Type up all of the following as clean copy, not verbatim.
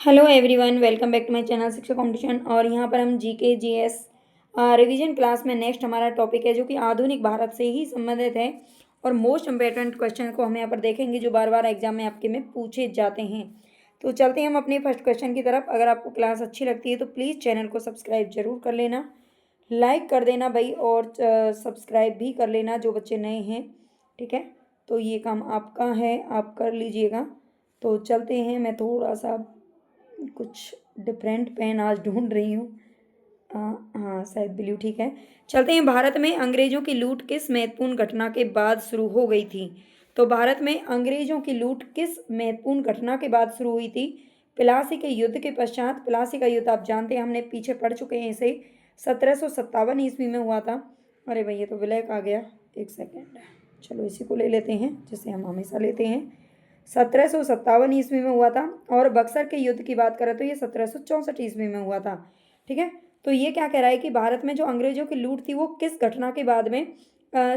Hello everyone, welcome back to my channel Shiksha competition. और यहाँ पर हम जीके जीएस रिवीजन क्लास में नेक्स्ट हमारा टॉपिक है जो कि आधुनिक भारत से ही संबंधित है और मोस्ट इम्पोर्टेंट क्वेश्चन को हम यहाँ पर देखेंगे जो बार बार एग्जाम में आपके में पूछे जाते हैं। तो चलते हैं हम अपने फर्स्ट क्वेश्चन की तरफ। अगर आपको क्लास अच्छी लगती है तो प्लीज़ चैनल को सब्सक्राइब जरूर कर लेना, लाइक कर देना भाई, और सब्सक्राइब भी कर लेना जो बच्चे नए हैं। ठीक है, तो ये काम आपका है, आप कर लीजिएगा। तो चलते हैं, मैं थोड़ा सा कुछ डिफरेंट पेन आज ढूंढ रही हूँ। हाँ, शायद ब्लू ठीक है। चलते हैं। भारत में अंग्रेजों की लूट किस महत्वपूर्ण घटना के बाद शुरू हो गई थी? तो भारत में अंग्रेजों की लूट किस महत्वपूर्ण घटना के बाद शुरू हुई थी? प्लासी के युद्ध के पश्चात। प्लासी का युद्ध आप जानते हैं, हमने पीछे पढ़ चुके हैं इसे। 1757 ईस्वी में हुआ था। अरे भाई, ये तो ब्लैक आ गया, एक सेकेंड। चलो इसी को ले लेते हैं जिसे हम हमेशा लेते हैं। 1757 ईस्वी में हुआ था। और बक्सर के युद्ध की बात करें तो ये 1764 ईस्वी में हुआ था। ठीक है, तो ये क्या कह रहा है कि भारत में जो अंग्रेजों की लूट थी वो किस घटना के बाद में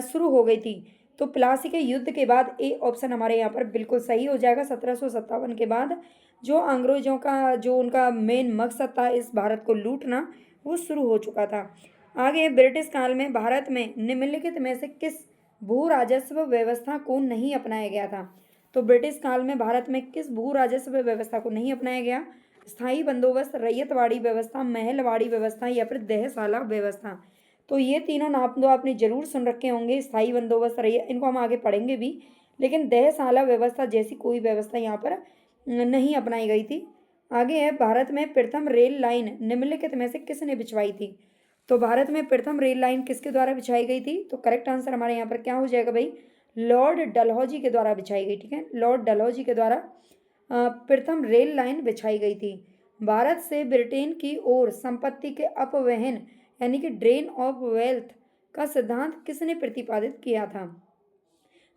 शुरू हो गई थी? तो प्लासी के युद्ध के बाद। ए ऑप्शन हमारे यहाँ पर बिल्कुल सही हो जाएगा। 1757 के बाद जो अंग्रेजों का जो उनका मेन मकसद था इस भारत को लूटना, वो शुरू हो चुका था। आगे, ब्रिटिश काल में भारत में निम्नलिखित में से किस भू राजस्व व्यवस्था को नहीं अपनाया गया था? तो ब्रिटिश काल में भारत में किस भू राजस्व व्यवस्था को नहीं अपनाया गया? स्थायी बंदोबस्त, रैयतवाड़ी व्यवस्था, महलवाड़ी व्यवस्था या फिर दहशाला व्यवस्था। तो ये तीनों नाम तो आपने जरूर सुन रखे होंगे। स्थायी बंदोबस्त, रैयत, इनको हम आगे पढ़ेंगे भी, लेकिन दहशाला व्यवस्था जैसी कोई व्यवस्था यहाँ पर नहीं अपनाई गई थी। आगे है, भारत में प्रथम रेल लाइन निम्नलिखित में से किसने बिछवाई थी? तो भारत में प्रथम रेल लाइन किसके द्वारा बिछाई गई थी? तो करेक्ट आंसर हमारे यहाँ पर क्या हो जाएगा भाई? लॉर्ड डलहौजी के द्वारा बिछाई गई। ठीक है, लॉर्ड डलहौजी के द्वारा प्रथम रेल लाइन बिछाई गई थी। भारत से ब्रिटेन की ओर संपत्ति के अपवहन यानी कि ड्रेन ऑफ वेल्थ का सिद्धांत किसने प्रतिपादित किया था?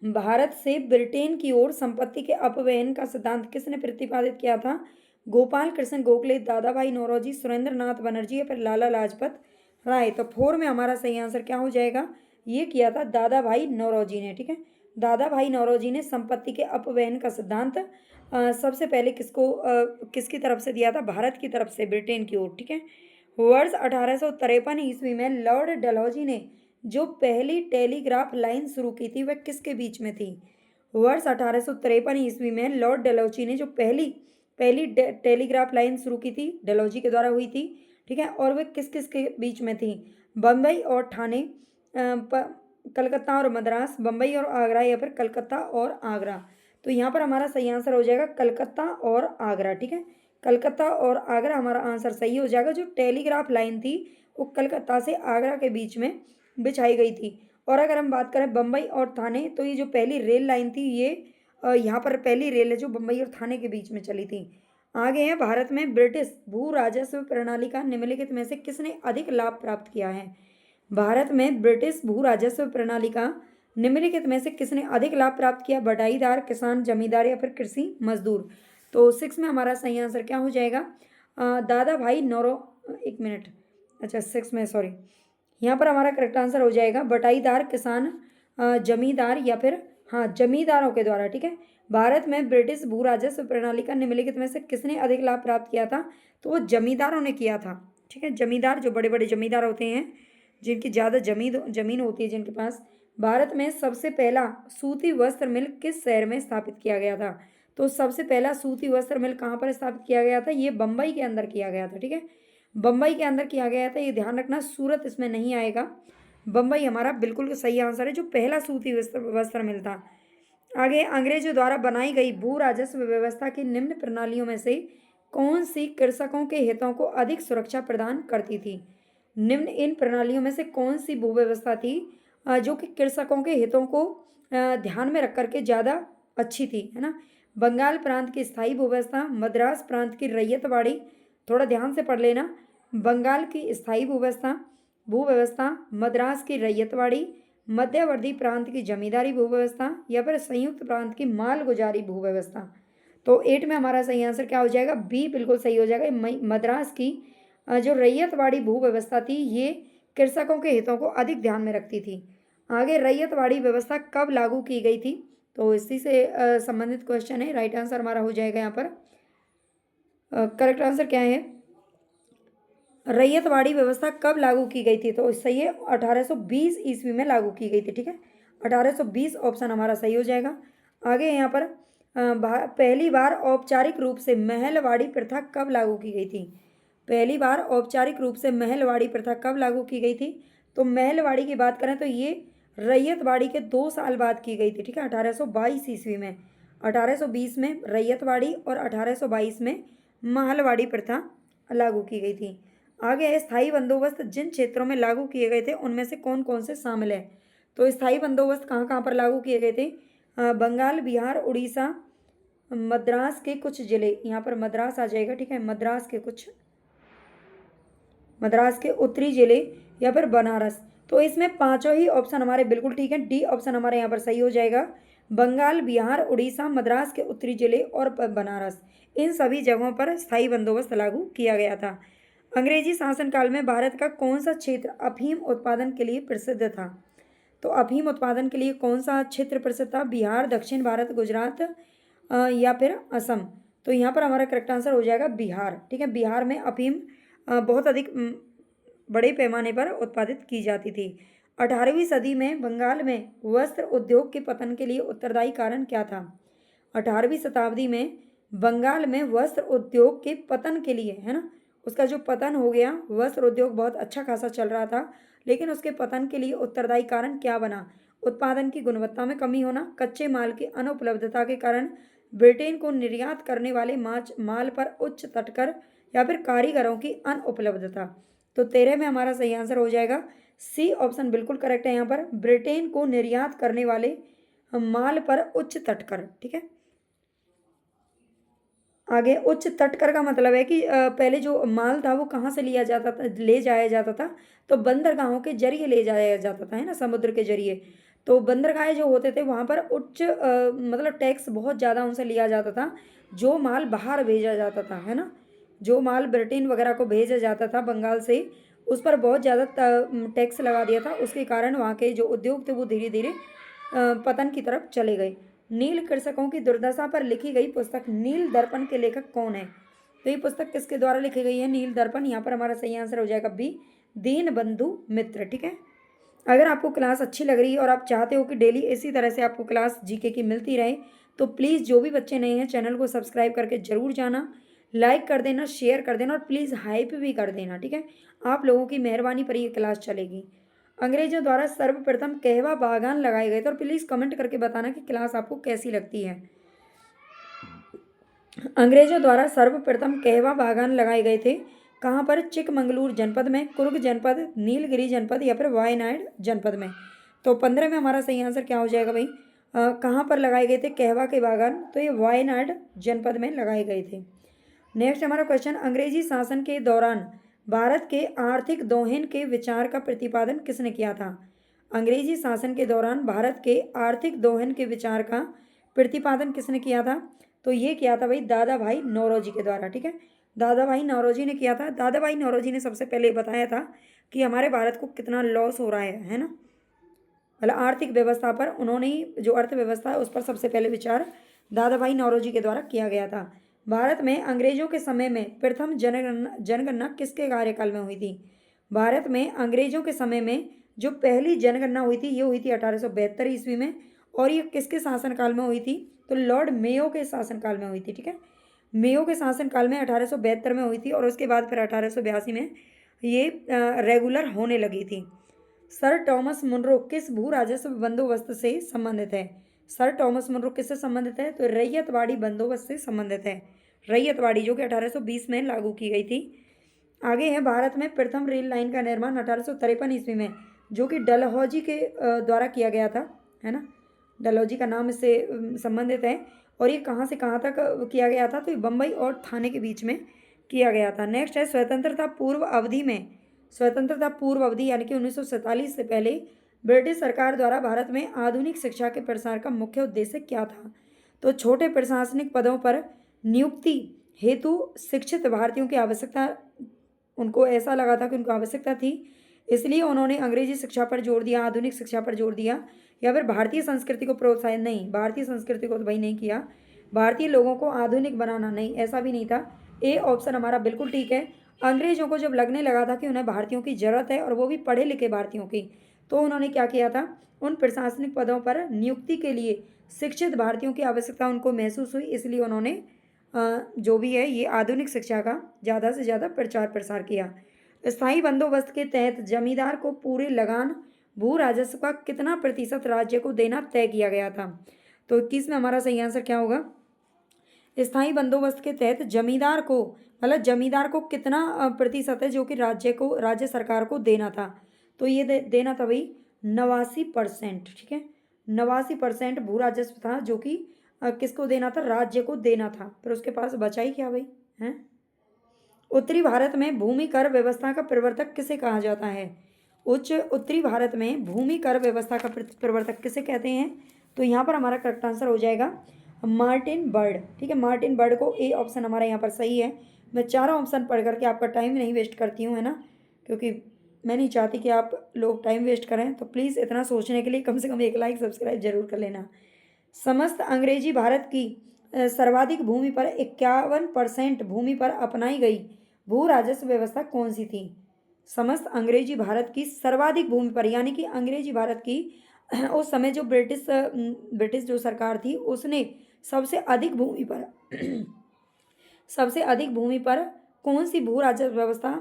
भारत से ब्रिटेन की ओर संपत्ति के अपवहन का सिद्धांत किसने प्रतिपादित किया था? गोपाल कृष्ण गोखले, दादा भाई नौरोजी, सुरेंद्र नाथ बनर्जी या फिर लाला लाजपत राय। तो फोर में हमारा सही आंसर क्या हो जाएगा? ये किया था दादा भाई नौरोजी ने। ठीक है, दादा भाई नौरोजी ने संपत्ति के अपवहन का सिद्धांत सबसे पहले किसकी तरफ से दिया था? भारत की तरफ से, ब्रिटेन की ओर। ठीक है, वर्ष 1853 ईस्वी में लॉर्ड डलहौजी ने जो पहली टेलीग्राफ लाइन शुरू की थी वह किसके बीच में थी? वर्ष 1853 ईस्वी में लॉर्ड डलहौजी ने जो पहली पहली टेलीग्राफ लाइन शुरू की थी, डलहौजी के द्वारा हुई थी। ठीक है, और वह किस किस के बीच में थी? बम्बई और ठाणे, कलकत्ता और मद्रास, बम्बई और आगरा या फिर कलकत्ता और आगरा। तो यहाँ पर हमारा सही आंसर हो जाएगा कलकत्ता और आगरा। ठीक है, कलकत्ता और आगरा हमारा आंसर सही हो जाएगा। जो टेलीग्राफ लाइन थी वो कलकत्ता से आगरा के बीच में बिछाई गई थी। और अगर हम बात करें बम्बई और थाने, तो ये जो पहली रेल लाइन थी ये यहाँ पर पहली रेल है जो बम्बई और थाने के बीच में चली थी। आगे है, भारत में ब्रिटिश भू राजस्व प्रणाली का निम्नलिखित में से किसने अधिक लाभ प्राप्त किया है? भारत में ब्रिटिश भू राजस्व प्रणाली का निम्नलिखित में से किसने अधिक लाभ प्राप्त किया? बटाईदार, किसान, जमींदार या फिर कृषि मजदूर। तो 6 में हमारा सही आंसर क्या हो जाएगा? दादा भाई नौरो, एक मिनट, अच्छा 6 में, सॉरी, यहाँ पर हमारा करेक्ट आंसर हो जाएगा बटाईदार, किसान, जमींदार या फिर, हाँ, जमींदारों के द्वारा। ठीक है, भारत में ब्रिटिश भू राजस्व प्रणाली का निम्नलिखित में से किसने अधिक लाभ प्राप्त किया था? तो वो जमींदारों ने किया था। ठीक है, जमींदार, जो बड़े बड़े जमींदार होते हैं जिनकी ज़्यादा जमीन होती है जिनके पास। भारत में सबसे पहला सूती वस्त्र मिल किस शहर में स्थापित किया गया था? तो सबसे पहला सूती वस्त्र मिल कहाँ पर स्थापित किया गया था? ये बम्बई के अंदर किया गया था। ठीक है, बम्बई के अंदर किया गया था, ये ध्यान रखना, सूरत इसमें नहीं आएगा। बम्बई हमारा बिल्कुल सही आंसर है, जो पहला सूती वस्त्र मिल था। आगे, अंग्रेजों द्वारा बनाई गई भू राजस्व व्यवस्था की निम्न प्रणालियों में से कौन सी कृषकों के हितों को अधिक सुरक्षा प्रदान करती थी? निम्न इन प्रणालियों में से कौन सी भू व्यवस्था थी जो कि कृषकों के हितों को ध्यान में रख करके ज़्यादा अच्छी थी, है ना? बंगाल प्रांत की स्थायी भू व्यवस्था, मद्रास प्रांत की रैयतवाड़ी, थोड़ा ध्यान से पढ़ लेना, बंगाल की स्थायी भू व्यवस्था, मद्रास की रैयतवाड़ी, मध्यवर्ती प्रांत की जमींदारी भू व्यवस्था या फिर संयुक्त प्रांत की मालगुजारी भू व्यवस्था। तो 8 में हमारा सही आंसर क्या हो जाएगा? बी बिल्कुल सही हो जाएगा। मद्रास की जो रैयतवाड़ी भू व्यवस्था थी ये कृषकों के हितों को अधिक ध्यान में रखती थी। आगे, रैयतवाड़ी व्यवस्था कब लागू की गई थी? तो इसी से संबंधित क्वेश्चन है। राइट आंसर हमारा हो जाएगा यहाँ पर करेक्ट आंसर क्या है? रैयतवाड़ी व्यवस्था कब लागू की गई थी? तो सही है, 1820 ईस्वी में लागू की गई थी। ठीक है, 1820 ऑप्शन हमारा सही हो जाएगा। आगे यहाँ पर पहली बार औपचारिक रूप से महलवाड़ी प्रथा कब लागू की गई थी? पहली बार औपचारिक रूप से महलवाड़ी प्रथा कब लागू की गई थी? तो महलवाड़ी की बात करें तो ये रैयतवाड़ी के 2 साल बाद की गई थी। ठीक है, 1822 ईस्वी में। 1820 में रैयतवाड़ी और 1822 में महलवाड़ी प्रथा लागू की गई थी। आगे स्थायी बंदोबस्त जिन क्षेत्रों में लागू किए गए थे उनमें से कौन कौन से शामिल है? तो स्थायी बंदोबस्त कहाँ कहाँ पर लागू किए गए थे? बंगाल, बिहार, उड़ीसा, मद्रास के कुछ जिले, यहाँ पर मद्रास आ जाएगा। ठीक है, मद्रास के उत्तरी जिले या फिर बनारस। तो इसमें पांचों ही ऑप्शन हमारे बिल्कुल ठीक है। डी ऑप्शन हमारे यहाँ पर सही हो जाएगा। बंगाल, बिहार, उड़ीसा, मद्रास के उत्तरी जिले और बनारस, इन सभी जगहों पर स्थायी बंदोबस्त लागू किया गया था। अंग्रेजी शासनकाल में भारत का कौन सा क्षेत्र अफीम उत्पादन के लिए प्रसिद्ध था? तो अफीम उत्पादन के लिए कौन सा क्षेत्र प्रसिद्ध था? बिहार, दक्षिण भारत, गुजरात या फिर असम। तो यहाँ पर हमारा करेक्ट आंसर हो जाएगा बिहार। ठीक है, बिहार में अफीम बहुत अधिक बड़े पैमाने पर उत्पादित की जाती थी। 18वीं सदी में बंगाल में वस्त्र उद्योग के पतन के लिए उत्तरदायी कारण क्या था? 18वीं शताब्दी में बंगाल में वस्त्र उद्योग के पतन के लिए, है ना, उसका जो पतन हो गया, वस्त्र उद्योग बहुत अच्छा खासा चल रहा था, लेकिन उसके पतन के लिए उत्तरदायी कारण क्या बना? उत्पादन की गुणवत्ता में कमी होना, कच्चे माल की अनुपलब्धता के कारण ब्रिटेन को निर्यात करने वाले माल पर उच्च तटकर या फिर कारीगरों की अनुपलब्धता। तो 13 में हमारा सही आंसर हो जाएगा सी ऑप्शन बिल्कुल करेक्ट है। यहाँ पर ब्रिटेन को निर्यात करने वाले माल पर उच्च तटकर। ठीक है, आगे उच्च तटकर का मतलब है कि पहले जो माल था वो कहाँ से लिया जाता था, ले जाया जाता था? तो बंदरगाहों के जरिए ले जाया जाता था, है ना, समुद्र के जरिए। तो बंदरगाह जो होते थे वहाँ पर उच्च मतलब टैक्स बहुत ज़्यादा उनसे लिया जाता था। जो माल बाहर भेजा जाता था, है ना, जो माल ब्रिटेन वगैरह को भेजा जाता था बंगाल से, उस पर बहुत ज़्यादा टैक्स लगा दिया था। उसके कारण वहाँ के जो उद्योग थे वो धीरे धीरे पतन की तरफ चले गए। नील कृषकों की दुर्दशा पर लिखी गई पुस्तक नील दर्पण के लेखक कौन है? तो ये पुस्तक किसके द्वारा लिखी गई है, नील दर्पण? यहाँ पर हमारा सही आंसर हो जाएगा बी, दीनबंधु मित्र। ठीक है, अगर आपको क्लास अच्छी लग रही है और आप चाहते हो कि डेली इसी तरह से आपको क्लास जीके की मिलती रहे, तो प्लीज़ जो भी बच्चे नए हैं चैनल को सब्सक्राइब करके ज़रूर जाना, लाइक कर देना, शेयर कर देना और प्लीज़ हाइप भी कर देना। ठीक है, आप लोगों की मेहरबानी पर ये क्लास चलेगी। अंग्रेजों द्वारा सर्वप्रथम कहवा बागान लगाए गए थे, और प्लीज़ कमेंट करके बताना कि क्लास आपको कैसी लगती है। अंग्रेजों द्वारा सर्वप्रथम कहवा बागान लगाए गए थे कहाँ पर? चिकमंगलूर जनपद में, कुर्ग जनपद, नीलगिरी जनपद या फिर वायनाड जनपद में। तो 15 में हमारा सही आंसर क्या हो जाएगा भाई? कहाँ पर लगाए गए थे कहवा के बागान? तो ये वायनाड जनपद में लगाए गए थे। नेक्स्ट हमारा क्वेश्चन, अंग्रेजी शासन के दौरान भारत के आर्थिक दोहन के विचार का प्रतिपादन किसने किया था? अंग्रेजी शासन के दौरान भारत के आर्थिक दोहन के विचार का प्रतिपादन किसने किया था? तो ये किया था भाई दादा भाई नौरोजी के द्वारा। ठीक है, दादा भाई नौरोजी ने किया था। दादा भाई नौरोजी ने सबसे पहले बताया था कि हमारे भारत को कितना लॉस हो रहा है ना, मतलब आर्थिक व्यवस्था पर उन्होंने ही, जो अर्थव्यवस्था है उस पर सबसे पहले विचार दादा भाई नौरोजी के द्वारा किया गया था। भारत में अंग्रेजों के समय में प्रथम जनगणना किसके कार्यकाल में हुई थी? भारत में अंग्रेजों के समय में जो पहली जनगणना हुई थी ये हुई थी 1872 ईस्वी में, और ये किसके शासनकाल में हुई थी? तो लॉर्ड मेयो के शासनकाल में हुई थी। ठीक है, मेयो के शासनकाल में 1872 में हुई थी, और उसके बाद फिर 1882 में ये रेगुलर होने लगी थी। सर टॉमस मुनरो किस भू राजस्व बंदोबस्त से संबंधित है? सर टॉमस मुनरो किससे संबंधित है? तो रैयतवाड़ी बंदोबस्त से संबंधित है। रैयतवाड़ी जो कि 1820 में लागू की गई थी। आगे है, भारत में प्रथम रेल लाइन का निर्माण 1853 ईस्वी में, जो कि डलहौजी के द्वारा किया गया था, है ना, डलहौजी का नाम इससे संबंधित है। और ये कहाँ से कहाँ तक किया गया था? तो ये बम्बई और थाने के बीच में किया गया था। नेक्स्ट है, स्वतंत्रता पूर्व अवधि यानी कि 1947 से पहले ब्रिटिश सरकार द्वारा भारत में आधुनिक शिक्षा के प्रसार का मुख्य उद्देश्य क्या था? तो छोटे प्रशासनिक पदों पर नियुक्ति हेतु शिक्षित भारतीयों की आवश्यकता, उनको ऐसा लगा था कि उनको आवश्यकता थी, इसलिए उन्होंने अंग्रेजी शिक्षा पर जोर दिया, आधुनिक शिक्षा पर जोर दिया, या फिर भारतीय संस्कृति को प्रोत्साहन? नहीं, भारतीय संस्कृति को तो भाई नहीं किया, भारतीय लोगों को आधुनिक बनाना नहीं, ऐसा भी नहीं था। ए ऑप्शन हमारा बिल्कुल ठीक है। अंग्रेजों को जब लगने लगा था कि उन्हें भारतीयों की ज़रूरत है और वो भी पढ़े लिखे भारतीयों की, तो उन्होंने क्या किया था, उन प्रशासनिक पदों पर नियुक्ति के लिए शिक्षित भारतीयों की आवश्यकता उनको महसूस हुई, इसलिए उन्होंने जो भी है ये आधुनिक शिक्षा का ज़्यादा से ज़्यादा प्रचार प्रसार किया। स्थायी बंदोबस्त के तहत जमींदार को पूरे लगान भू राजस्व का कितना प्रतिशत राज्य को देना तय किया गया था। तो 21 में हमारा सही आंसर क्या होगा। स्थायी बंदोबस्त के तहत जमींदार को, मतलब जमींदार को कितना प्रतिशत है जो कि राज्य सरकार को देना था। तो ये देना था भाई 89%। ठीक है, 89% भू राजस्व था जो कि किसको देना था, राज्य को देना था। फिर उसके पास बचा ही क्या भाई है। उत्तरी भारत में भूमि कर व्यवस्था का प्रवर्तक किसे कहा जाता है। उत्तरी भारत में भूमि कर व्यवस्था का प्रवर्तक किसे कहते हैं। तो यहाँ पर हमारा करेक्ट आंसर हो जाएगा मार्टिन बर्ड। ठीक है, मार्टिन बर्ड को ए ऑप्शन हमारा यहाँ पर सही है। मैं चारों ऑप्शन पढ़ करके आपका टाइम नहीं वेस्ट करती हूँ, है ना, क्योंकि मैं नहीं चाहती कि आप लोग टाइम वेस्ट करें। तो प्लीज़ इतना सोचने के लिए कम से कम एक लाइक सब्सक्राइब जरूर कर लेना। समस्त अंग्रेजी भारत की सर्वाधिक भूमि पर 51% भूमि पर अपनाई गई भू राजस्व व्यवस्था कौन सी थी। समस्त अंग्रेजी भारत की सर्वाधिक भूमि पर, यानी कि अंग्रेजी भारत की उस समय जो ब्रिटिश जो सरकार थी उसने सबसे अधिक भूमि पर सबसे अधिक भूमि पर कौन सी भू राजस्व व्यवस्था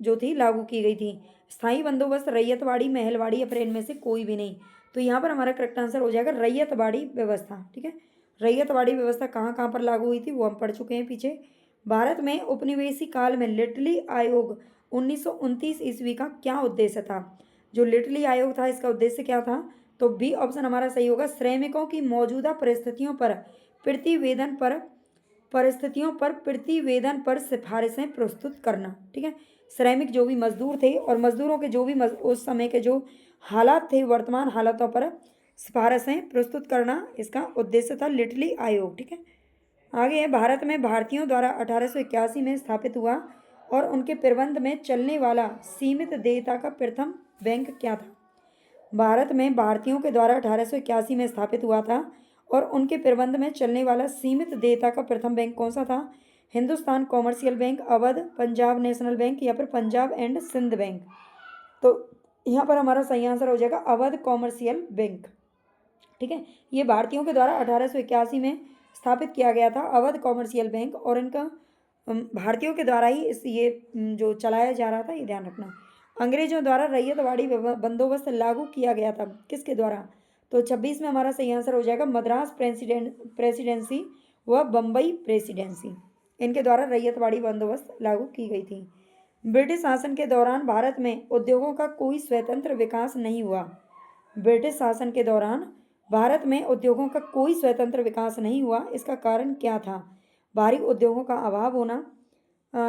जो थी लागू की गई थी। स्थायी बंदोबस्त, रैयतवाड़ी, महलवाड़ी या फिर इनमें से कोई भी नहीं। तो यहाँ पर हमारा करेक्ट आंसर हो जाएगा रैयतवाड़ी व्यवस्था। ठीक है, रैयतवाड़ी व्यवस्था कहाँ कहाँ पर लागू हुई थी वो हम पढ़ चुके हैं पीछे। भारत में उपनिवेशी काल में लिटली आयोग 1929 ईस्वी का क्या उद्देश्य था। जो लिटली आयोग था इसका उद्देश्य क्या था। तो बी ऑप्शन हमारा सही होगा, श्रमिकों की मौजूदा परिस्थितियों पर सिफारिशें प्रस्तुत करना। ठीक है, श्रमिक जो भी मजदूर थे और मजदूरों के जो भी उस समय के जो हालात थे, वर्तमान हालातों पर सिफारिशें प्रस्तुत करना इसका उद्देश्य था लिटली आयोग। ठीक है, आगे है, भारत में भारतीयों द्वारा 1881 में स्थापित हुआ और उनके प्रबंध में चलने वाला सीमित देयता का प्रथम बैंक क्या था। भारत में भारतीयों के द्वारा 1881 में स्थापित हुआ था और उनके प्रबंध में चलने वाला सीमित देयता का प्रथम बैंक कौन सा था। Hindustan commercial bank, Awadh, Punjab national bank या फिर पंजाब एंड सिंध बैंक। तो यहाँ पर हमारा सही आंसर हो जाएगा अवध कॉमर्शियल बैंक। ठीक है, ये भारतीयों के द्वारा 1881 में स्थापित किया गया था अवध कॉमर्शियल बैंक, और इनका भारतीयों के द्वारा ही ये जो चलाया जा रहा था, ये ध्यान रखना। अंग्रेजों द्वारा रैयतवाड़ी बंदोबस्त लागू किया गया था किसके द्वारा। तो 26 में हमारा सही आंसर हो जाएगा मद्रास प्रेसिडेंसी व बम्बई प्रेसिडेंसी, इनके द्वारा रैयतवाड़ी बंदोबस्त लागू की गई थी। ब्रिटिश शासन के दौरान भारत में उद्योगों का कोई स्वतंत्र विकास नहीं हुआ। ब्रिटिश शासन के दौरान भारत में उद्योगों का कोई स्वतंत्र विकास नहीं हुआ, इसका कारण क्या था। भारी उद्योगों का अभाव होना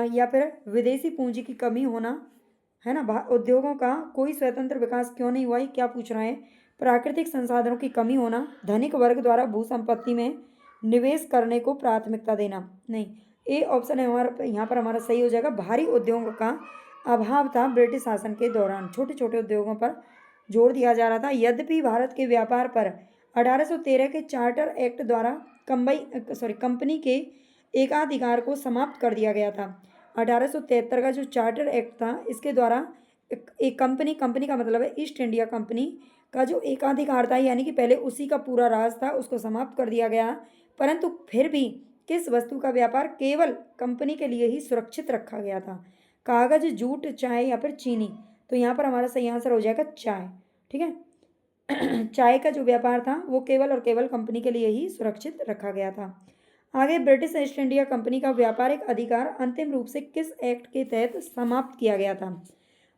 या फिर विदेशी पूंजी की कमी होना, है ना। उद्योगों का कोई स्वतंत्र विकास क्यों नहीं हुआ, ये क्या पूछ रहा है। प्राकृतिक संसाधनों की कमी होना, धनिक वर्ग द्वारा भू संपत्ति में निवेश करने को प्राथमिकता देना। नहीं, ए ऑप्शन है हमारा यहाँ पर हमारा सही हो जाएगा, भारी उद्योगों का अभाव था ब्रिटिश शासन के दौरान, छोटे छोटे उद्योगों पर जोर दिया जा रहा था। यद्यपि भारत के व्यापार पर 1813 के चार्टर एक्ट द्वारा कंपनी के एकाधिकार को समाप्त कर दिया गया था। 1873 का जो चार्टर एक्ट था इसके द्वारा एक कंपनी का मतलब है ईस्ट इंडिया कंपनी का जो एकाधिकार था, यानी कि पहले उसी का पूरा राज था, उसको समाप्त कर दिया गया। परंतु फिर भी किस वस्तु का व्यापार केवल कंपनी के लिए ही सुरक्षित रखा गया था। कागज, जूट, चाय या फिर चीनी। तो यहाँ पर हमारा सही आंसर हो जाएगा चाय। ठीक है, चाय का जो व्यापार था वो केवल और केवल कंपनी के लिए ही सुरक्षित रखा गया था। आगे, ब्रिटिश ईस्ट इंडिया कंपनी का व्यापारिक अधिकार अंतिम रूप से किस एक्ट के तहत समाप्त किया गया था।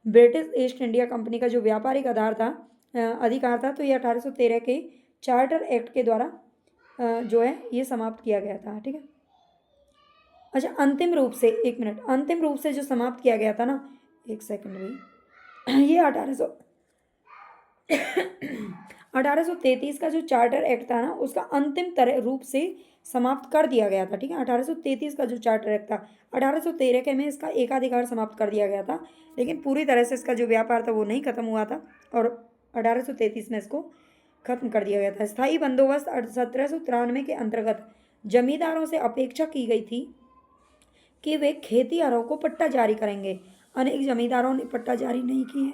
ब्रिटिश ईस्ट इंडिया कंपनी का जो व्यापारिक अधिकार था तो ये 1813 के चार्टर एक्ट के द्वारा जो है ये समाप्त किया गया था। ठीक है, अच्छा, अंतिम रूप से, एक मिनट, अंतिम रूप से जो समाप्त किया गया था ना, एक सेकंड भाई, ये 1833 का जो चार्टर एक्ट था ना उसका अंतिम तरह रूप से समाप्त कर दिया गया था। ठीक है, 1833 का जो चार्टर एक्ट था, 1813 के में इसका एकाधिकार समाप्त कर दिया गया था, लेकिन पूरी तरह से इसका जो व्यापार था वो नहीं खत्म हुआ था, और 1833 में इसको खत्म कर दिया गया था। स्थायी बंदोबस्त 1793 के अंतर्गत जमींदारों से अपेक्षा की गई थी कि वे खेतिहरों को पट्टा जारी करेंगे। अनेक जमींदारों ने पट्टा जारी नहीं किए।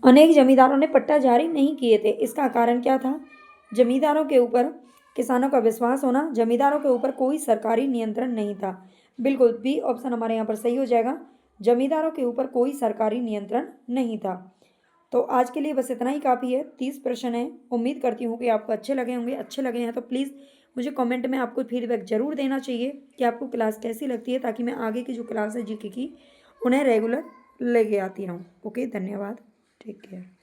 अनेक जमींदारों ने पट्टा जारी नहीं किए थे। इसका कारण क्या था? जमींदारों के ऊपर किसानों का विश्वास होना, जमींदारों के ऊपर कोई सरकारी नियंत्रण नहीं था। बिल्कुल बी ऑप्शन हमारे यहाँ पर सही हो जाएगा। जमींदारों के ऊपर कोई सरकारी नियंत्रण नहीं था। तो आज के लिए बस इतना ही काफ़ी है। 30 प्रश्न है। उम्मीद करती हूँ कि आपको अच्छे लगे होंगे। अच्छे लगे हैं तो प्लीज़ मुझे कमेंट में आपको फीडबैक ज़रूर देना चाहिए कि आपको क्लास कैसी लगती है, ताकि मैं आगे की जो क्लास है जीके की उन्हें रेगुलर लेके आती रहूँ। ओके, धन्यवाद। Take care.